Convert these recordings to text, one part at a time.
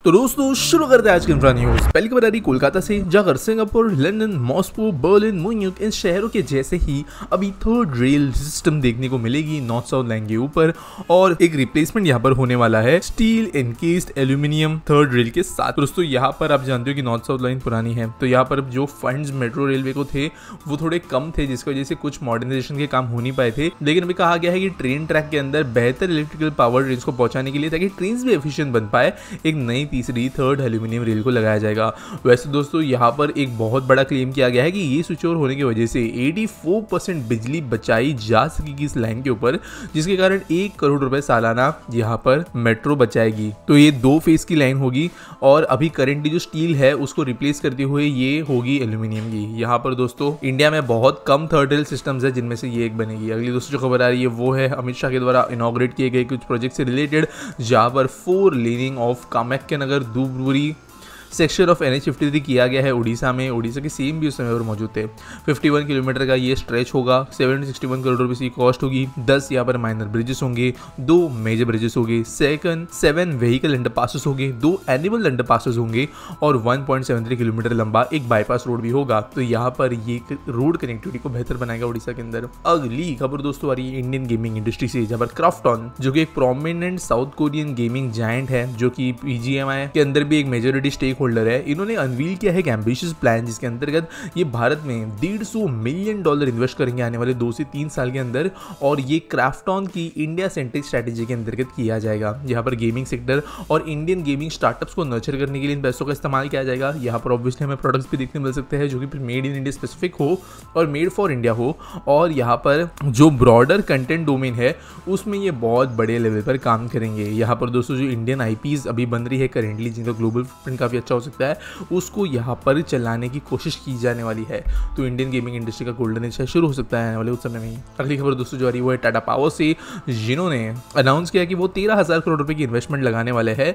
तो दोस्तों शुरू करते हैं आज की इंफ्रा न्यूज। पहली खबर आ रही कोलकाता से, जहां Singapore, London, Moscow, Berlin, Munich इन शहरों के जैसे ही अभी थर्ड रेल सिस्टम देखने को मिलेगी नॉर्थ साउथ लाइन के ऊपर, और एक रिप्लेसमेंट यहाँ पर होने वाला है steel encased aluminium third rail के साथ। दोस्तों यहाँ पर आप जानते हो कि नॉर्थ साउथ लाइन पुरानी है, तो यहाँ पर जो फंड्स मेट्रो रेलवे को थे वो थोड़े कम थे, जिसकी वजह से कुछ मॉडर्नाइजेशन के काम हो नहीं पाए थे। लेकिन अभी कहा गया है कि ट्रेन ट्रैक के अंदर बेहतर इलेक्ट्रिकल पावर ट्रेन को पहुंचाने के लिए, ताकि ट्रेन भी एफिशिएंट बन पाए, एक नई तीसरी थर्ड एल्यूमिनियम रेल को लगाया जाएगा। वैसे दोस्तों यहाँ पर एक बहुत बड़ा क्लेम किया गया है कि ये स्विच ओवर होने की वजह से 84% बिजली बचाई जा सकेगी इस लाइन के ऊपर, जिसके कारण 1 करोड़ रुपए सालाना यहाँ पर मेट्रो बचाएगी। तो ये 2 फेज की लाइन होगी, और अभी करंटली जो स्टील है उसको रिप्लेस करते हुए ये होगी एल्यूमिनियम की। यहाँ पर दोस्तों इंडिया में बहुत कम थर्ड रेल सिस्टम्स है, जिनमें से ये एक बनेगी। अगली दोस्तों जो खबर आ रही है वो है अमित शाह के द्वारा इनॉग्रेट किए गए कुछ प्रोजेक्ट से रिलेटेड, जहाँ पर 4 laning of Kamakhya Nagar Dhupguri section of NH53 किया गया है उड़ीसा में। उड़ीसा के सीएम भी उस समय पर मौजूद थे। 51 किलोमीटर का ये स्ट्रेच होगा, 761 करोड़ रुपए की कॉस्ट होगी। 10 यहाँ पर माइनर ब्रिजेस होंगे, 2 मेजर ब्रिजेस होंगे, 7 व्हीकल अंडरपासेस होंगे, 2 एनिमल अंडरपासेस होंगे, और 1.73 किलोमीटर लंबा एक बाईपास रोड भी होगा। तो यहाँ पर ये रोड कनेक्टिविटी को बेहतर बनाएगा उड़ीसा के अंदर। अगली खबर दोस्तों आ रही है इंडियन गेमिंग इंडस्ट्री से, जहाँ पर क्राफ्टॉन जो कि एक prominent south Korean gaming giant है, जो कि PGMI के अंदर भी एक मेजोरिटी स्टेक होल्डर है, इन्होंने अनवील किया है एक एम्बिशियस प्लान, जिसके अंतर्गत ये भारत में $150 मिलियन इन्वेस्ट करेंगे आने वाले 2 से 3 साल के अंदर, और ये क्राफ्टॉन की इंडिया सेंट्रिक स्ट्रेटेजी के अंतर्गत किया जाएगा। यहाँ पर गेमिंग सेक्टर और इंडियन गेमिंग स्टार्टअप्स को नर्चर करने के लिए इन पैसों का इस्तेमाल किया जाएगा। यहाँ पर ऑब्वियसली हमें प्रोडक्ट्स भी देखने मिल सकते हैं जो कि मेड इन इंडिया स्पेसिफिक हो और मेड फॉर इंडिया हो, और यहाँ पर जो ब्रॉडर कंटेंट डोमेन है उसमें ये बहुत बड़े लेवल पर काम करेंगे। यहाँ पर दोस्तों जो इंडियन IPs अभी बन रही है करेंटली, जिनका ग्लोबल फुटप्रिंट काफी अच्छा हो सकता है, उसको यहाँ पर चलाने की कोशिश की जाने वाली है। तो इंडियन गेमिंग इंडस्ट्री का गोल्डन एज शुरू हो सकता है आने वाले उस समय में। अगली खबर दोस्तों जो आ रही है वो है टाटा पावर से, जिन्होंने अनाउंस किया कि वो 13,000 करोड़ रुपए की इन्वेस्टमेंट लगाने वाले हैं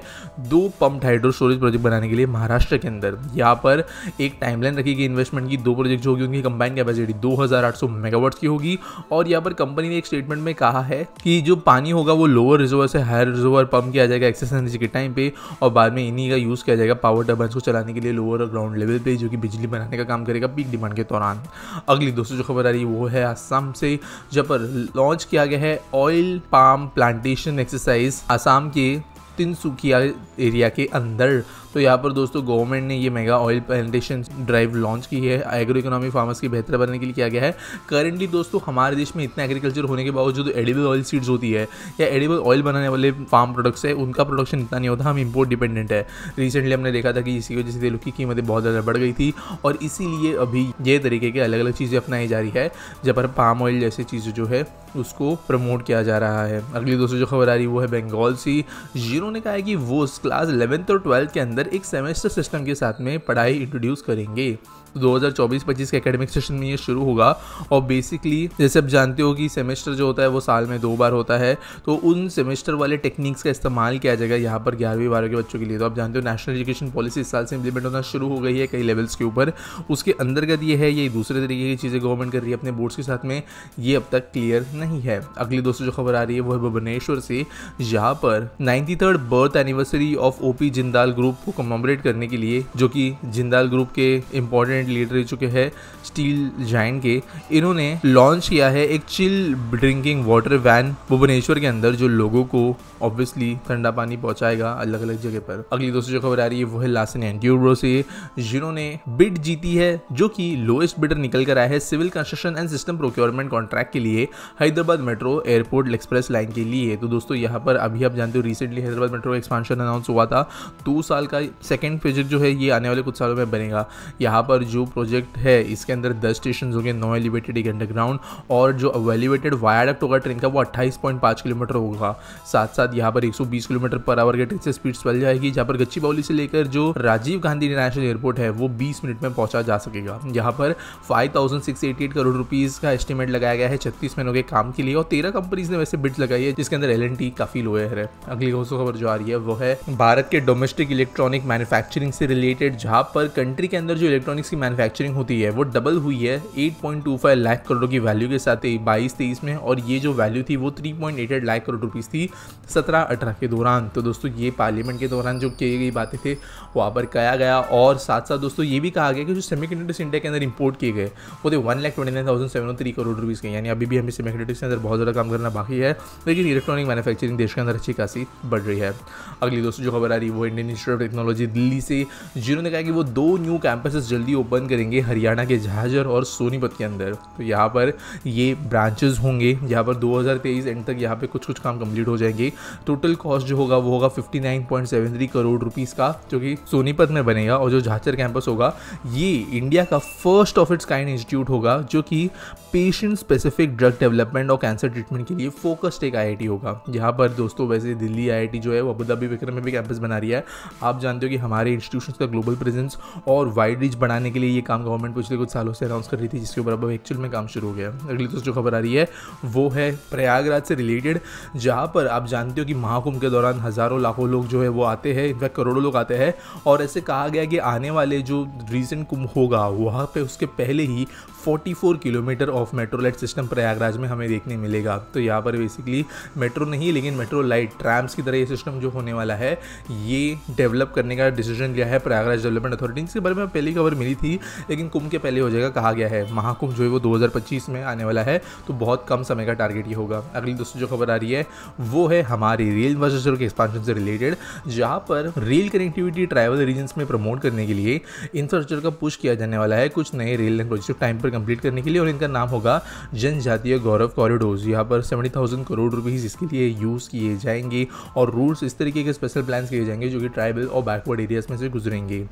2 पंप्ड हाइड्रो स्टोरेज प्रोजेक्ट बनाने के लिए महाराष्ट्र के अंदर। यहाँ पर एक टाइमलाइन रखी गई इन्वेस्टमेंट की। 2 प्रोजेक्ट जो होगी उनकी कंबाइंड कैपेसिटी 2800 मेगावाट की होगी, और यहाँ पर कंपनी ने एक स्टेटमेंट में कहा है कि जो पानी होगा वो लोअर रिजर्वर से हायर रिजर्वर पंप किया जाएगा एक्सेस एनर्जी के टाइम पे, और बाद में इन्हीं का यूज किया जाएगा पावर टर्बाइन्स को चलाने के लिए लोअर ग्राउंड लेवल पे, जो कि बिजली बनाने का काम करेगा पीक डिमांड के दौरान। अगली दोस्तों जो खबर आ रही है वो है आसाम से, जहाँ पर लॉन्च किया गया है oil palm plantation exercise Assam के तिनसुकिया एरिया के अंदर। तो यहाँ पर दोस्तों गवर्नमेंट ने ये mega oil plantation drive launch की है, एग्रो इकोनॉमी फार्मर्स की बेहतर बनने के लिए किया गया है। करेंटली दोस्तों हमारे देश में इतना एग्रीकल्चर होने के बावजूद एडिबल ऑयल सीड्स होती है या एडिबल ऑयल बनाने वाले फार्म प्रोडक्ट्स है, उनका प्रोडक्शन इतना नहीं होता, हम इंपोर्ट डिपेंडेंट है। रिसेंटली हमने देखा था कि इसी वजह से तेलों की कीमतें बहुत ज़्यादा बढ़ गई थी, और इसीलिए अभी ये तरीके के अलग अलग चीज़ें अपनाई जा रही है, जहाँ पर पाम ऑयल जैसी चीज़ें जो है उसको प्रमोट किया जा रहा है। अगली दोस्तों जो खबर आ रही है वो है बंगाल से, जिन्होंने कहा है कि वो क्लास 11th और 12th के अंदर एक सेमेस्टर सिस्टम के साथ में पढ़ाई इंट्रोड्यूस करेंगे। 2024-25 के एकेडमिक सेशन में ये शुरू होगा, और बेसिकली जैसे आप जानते हो कि सेमेस्टर जो होता है वो साल में 2 बार होता है, तो उन सेमेस्टर वाले टेक्निक्स का इस्तेमाल किया जाएगा यहाँ पर 11वीं 12वीं के बच्चों के लिए। तो आप जानते हो नेशनल एजुकेशन पॉलिसी इस साल से इंप्लीमेंट होना शुरू हो गई है कई लेवल्स के ऊपर, उसके अंतर्गत ये है, ये दूसरे तरीके की चीज़ें गवर्नमेंट कर रही है अपने बोर्ड्स के साथ में, ये अब तक क्लियर नहीं है। अगली दोस्तों जो खबर आ रही है वो है भुवनेश्वर से, जहाँ पर 93rd birth anniversary of OP Jindal group को कमेमोरेट करने के लिए, जो कि जिंदाल ग्रुप के इंपॉर्टेंट लीडर रह चुके हैं स्टील जायंट के, इन्होंने लॉन्च किया है एक chill drinking water van Bhubaneswar के अंदर, जो लोगों को ऑब्वियसली ठंडा पानी पहुंचाएगा अलग अलग जगह पर। अगली दोस्तों जो खबर आ रही है वो है लार्सन एंड ट्यूब्रो से, जिन्होंने बिड जीती है, जो कि लोएस्ट बिडर निकल कर आया है civil construction and system procurement contract के लिए Hyderabad metro airport express line के लिए। तो दोस्तों यहाँ पर अभी आप जानते हो recently Hyderabad metro expansion announce हुआ था, 2 साल का सेकेंड प्रोजेक्ट जो है ये आने वाले कुछ सालों में बनेगा। यहाँ पर जो प्रोजेक्ट है इसके अंदर 10 स्टेशन होंगे, 9 एलिवेटेड, 1 अंडरग्राउंड, और जो एलिवेटेड वायाडक्ट होगा ट्रेन का वो 28.5 किलोमीटर होगा। साथ साथ यहाँ पर 120 किलोमीटर पर आवर के ट्रेन से स्पीड चल जाएगी, जहाँ पर गच्चीबावली से लेकर जो राजीव गांधी इंटरनेशनल एयरपोर्ट है वो 20 मिनट में पहुंचा जा सकेगा। यहाँ पर 5,688 करोड़ रुपीज का एस्टिमेट लगाया गया है 36 महीनों के काम के लिए, और 13 कंपनीज ने वैसे बिड्स लगाई है, जिसके अंदर L&T काफी लोअर है। अगली खबर जो आ रही है वो है भारत के डोमेस्टिक इलेक्ट्रॉनिक मैन्युफैक्चरिंग से रिलेटेड, जहाँ पर कंट्री के अंदर जो इलेक्ट्रॉनिक्स की मैन्युफैक्चरिंग होती है वो डबल हुई है 8.25 लाख करोड़ की वैल्यू के साथ 22-23 में, और ये जो वैल्यू थी वो 3.88 लाख करोड़ रुपीस थी 17-18 के दौरान। तो दोस्तों ये पार्लियामेंट के दौरान जो की गई बातें थे वहाँ पर कहा गया, और साथ साथ दोस्तों ये भी कहा गया कि जो सेमीकंडक्टर्स इंडिया के अंदर इंपोर्ट किए गए वो थे 1,29,703 करोड़ रुपीज़ के, यानी अभी भी हमें सेमीकंडक्टर्स के अंदर बहुत ज़्यादा काम करना बाकी है, लेकिन इलेक्ट्रॉनिक मैन्युफैक्चरिंग देश के अंदर अच्छी खासी बढ़ रही है। अगली दोस्तों जो खबर आ रही है वो Indian institute of technology Delhi से, जिन्होंने कहा कि वो 2 न्यू कैंपसेस जल्दी ओपन करेंगे हरियाणा के झाझर और सोनीपत के अंदर। तो यहाँ पर ये ब्रांचेस होंगे, यहाँ पर 2023 एंड तक यहाँ पे कुछ काम कंप्लीट हो जाएंगे। टोटल कॉस्ट जो होगा वो होगा 59.73 करोड़ रुपीज़ का, जो कि सोनीपत में बनेगा। और जो झाझर कैंपस होगा ये इंडिया का first of its kind institute होगा, जो कि पेशेंट स्पेसिफिक ड्रग डेवलपमेंट और कैंसर ट्रीटमेंट के लिए फोकस्ड एक IIT होगा। यहाँ पर दोस्तों वैसे दिल्ली IIT जो है वो अबू धाबी विक्रम में भी कैंपस बना रही है। आप जानते हो कि हमारे इंस्टीट्यूशंस का ग्लोबल प्रेजेंस और वाइड रीच बढ़ाने के लिए ये काम गवर्नमेंट पिछले कुछ सालों से अनाउंस कर रही थी, जिसके ऊपर अब एक्चुअल में काम शुरू हो गया। अगली दोस्तों जो खबर आ रही है वो है प्रयागराज से रिलेटेड, जहाँ पर आप जानते हो कि महाकुंभ के दौरान हज़ारों लाखों लोग जो है वो आते हैं, इनफैक्ट करोड़ों लोग आते हैं। और ऐसे कहा गया कि आने वाले जो रीसेंट कुंभ होगा वहाँ पे उसके पहले ही 44 kilometre of metro light system Prayagraj में हमें देखने मिलेगा। तो यहाँ पर बेसिकली मेट्रो नहीं लेकिन मेट्रो लाइट ट्रैम्स की तरह ये सिस्टम जो होने वाला है ये डेवलप करने का डिसीजन लिया है प्रयागराज डेवलपमेंट अथॉरिटी। इसके बारे में पहली खबर मिली थी, लेकिन कुंभ के पहले हो जाएगा कहा गया है। महाकुंभ जो है वो 2025 में आने वाला है, तो बहुत कम समय का टारगेट ये होगा। अगली दोस्तों जो खबर आ रही है वो है हमारी रेल इंफ्रास्ट्रक्चर के एक्सपांशन से रिलेटेड, जहाँ पर रेल कनेक्टिविटी ट्राइबल रीजन्स में प्रमोट करने के लिए इंफ्रास्ट्रक्चर का पुश किया जाने वाला है कुछ नए रेल लाइन प्रोजेक्ट टाइम पर कंप्लीट करने के लिए, और इनका नाम होगा जनजातीय गौरव कॉरिडोर्स। यहाँ पर 70,000 करोड़ रुपीज़ इसके लिए यूज़ किए जाएंगे, और रूट्स इस तरीके के स्पेशल प्लान्स किए जाएंगे जो कि ट्राइबल और बैकवर्ड एरियाज में से गुजरेंगे।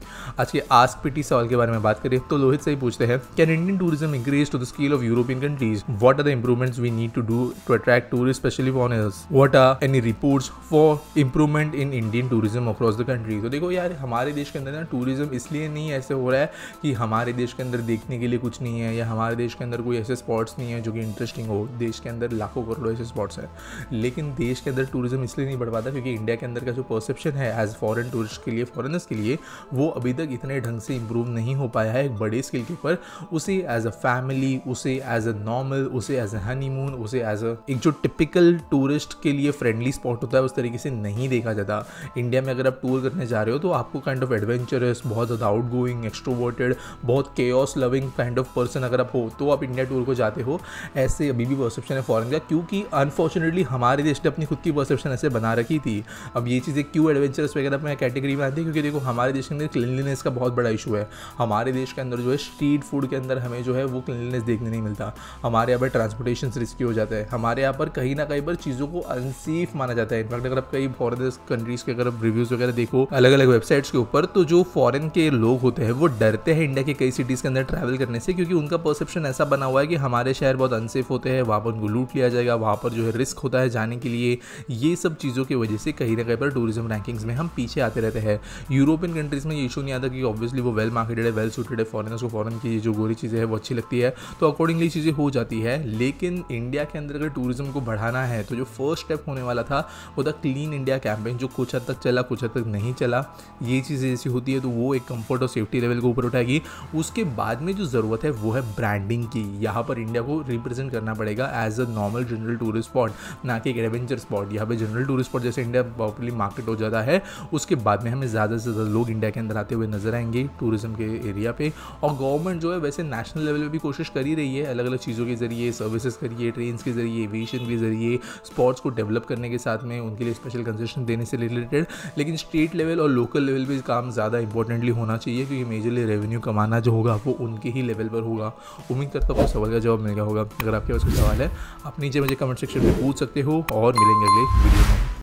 आज के आस्क पीटी सवाल के बारे में बात करें तो लोहित से ही पूछते हैं, can Indian tourism increase to the scale of European countries? What are the improvements we need to do to attract tourist specially foreigners? What are any reports for improvement in Indian tourism across the country? तो देखो यार, हमारे देश के अंदर ना tourism इसलिए नहीं ऐसे हो रहा है कि हमारे देश के अंदर देखने के लिए कुछ नहीं है, या हमारे देश के अंदर कोई ऐसे स्पॉट्स नहीं है जो कि इंटरेस्टिंग हो। देश के अंदर लाखों करोड़ों ऐसे स्पॉट्स हैं, लेकिन देश के अंदर टूरिज्म इसलिए नहीं बढ़ पाता क्योंकि इंडिया के अंदर का जो परसेप्शन है एज फॉरेन टूरिस्ट के लिए, फॉरेनर्स के लिए, वो अभी तक इतने ढंग से इंप्रूव नहीं हो पाया है एक बड़े स्केल के ऊपर। उसे एज अ फैमिली, उसे एज अ नॉर्मल, उसे एज अ हनीमून, उसे एज अ एक जो टिपिकल टूरिस्ट के लिए फ्रेंडली स्पॉट होता है उस तरीके से नहीं देखा जाता। इंडिया में अगर आप टूर करने जा रहे हो तो आपको काइंड ऑफ एडवेंचरस, बहुत ज़्यादा आउटगोइंग, एक्सट्रोवर्टेड, बहुत chaos loving kind of person अगर आप हो तो आप इंडिया टूर को जाते हो। ऐसे अभी भी परसेप्शन है फॉरेन का, क्योंकि अनफॉर्चुनेटली हमारे देश ने अपनी खुद की परसेप्शन ऐसे बना रखी थी। अब ये चीज़ें क्यों एडवेंचरस वगैरह में कैटेगरी में आती है, क्योंकि देखो हमारे देश के अंदर क्लीनलीनेस का बहुत बड़ा इशू है। हमारे देश के अंदर जो है स्ट्रीट फूड के अंदर हमें जो है वो क्लीनलीनेस देखने नहीं मिलता। हमारे यहाँ पर ट्रांसपोर्टेशन रिस्की हो जाता है, हमारे यहाँ पर कहीं ना कहीं पर चीज़ों को अनसेफ माना जाता है। इनफैक्ट अगर आप कई फॉरेन कंट्रीज़ के अगर आप रिव्यूज़ वगैरह देखो अलग अलग वेबसाइट्स के ऊपर, तो जो फॉरेन के लोग होते हैं वो डरते हैं इंडिया के कई सिटीज़ के अंदर ट्रैवल करने से, क्योंकि उनका परसेप्शन ऐसा बना हुआ है कि हमारे शहर बहुत अनसेफ होते हैं, वहाँ पर उनको लूट लिया जाएगा, वहाँ पर जो है रिस्क होता है जाने के लिए। ये सब चीज़ों की वजह से कहीं ना कहीं पर टूरिज्म रैंकिंग्स में हम पीछे आते रहते हैं। यूरोपियन कंट्रीज़ में ये इशू नहीं आता क्योंकि ऑब्वियसली वो वेल मार्केटेड है, वेल सूटेड है, फॉरेनर्स को फॉरेन की जो गोरी चीज़ें है वो अच्छी लगती है, तो अकॉर्डिंगली चीज़ें हो जाती है। लेकिन इंडिया के अंदर अगर टूरिज्म को बढ़ाना है तो जो फर्स्ट स्टेप होने वाला था वो था क्लीन इंडिया कैंपेन, जो कुछ हद तक चला, कुछ हद तक नहीं चला। ये चीज़ें ऐसी होती है तो वो एक कंफर्ट और सेफ्टी लेवल को ऊपर उठाएगी। उसके बाद में जो ज़रूरत है वो है ब्रांडिंग की। यहाँ पर इंडिया को रिप्रेजेंट करना पड़ेगा as a normal general tourist spot, ना कि एक एडवेंचर स्पॉट। यहाँ पे जनरल टूरिस्ट स्पॉट जैसे इंडिया प्रॉपर्ली मार्केट हो जाता है, उसके बाद में हमें ज़्यादा से ज़्यादा लोग इंडिया के अंदर आते हुए नजर आएंगे टूरिज्म के एरिया पे। और गवर्नमेंट जो है वैसे नेशनल लेवल पे भी कोशिश कर ही रही है, अलग अलग चीज़ों के जरिए, सर्विसेज करिए, ट्रेन के जरिए, एविएशन के जरिए, स्पॉट्स को डेवलप करने के साथ में उनके लिए स्पेशल कंसेशन देने से रिलेटेड। लेकिन स्टेट लेवल और लोकल लेवल पे काम ज़्यादा इंपॉर्टेंटली होना चाहिए, क्योंकि मेजरली रेवेन्यू कमाना जो होगा वो उनके ही लेवल पर होगा। उम्मीद करता हूँ आपको सवाल का जवाब मिल गया होगा। अगर आपके पास कोई सवाल है आप नीचे मुझे कमेंट सेक्शन में पूछ सकते हो, और मिलेंगे अगले वीडियो में।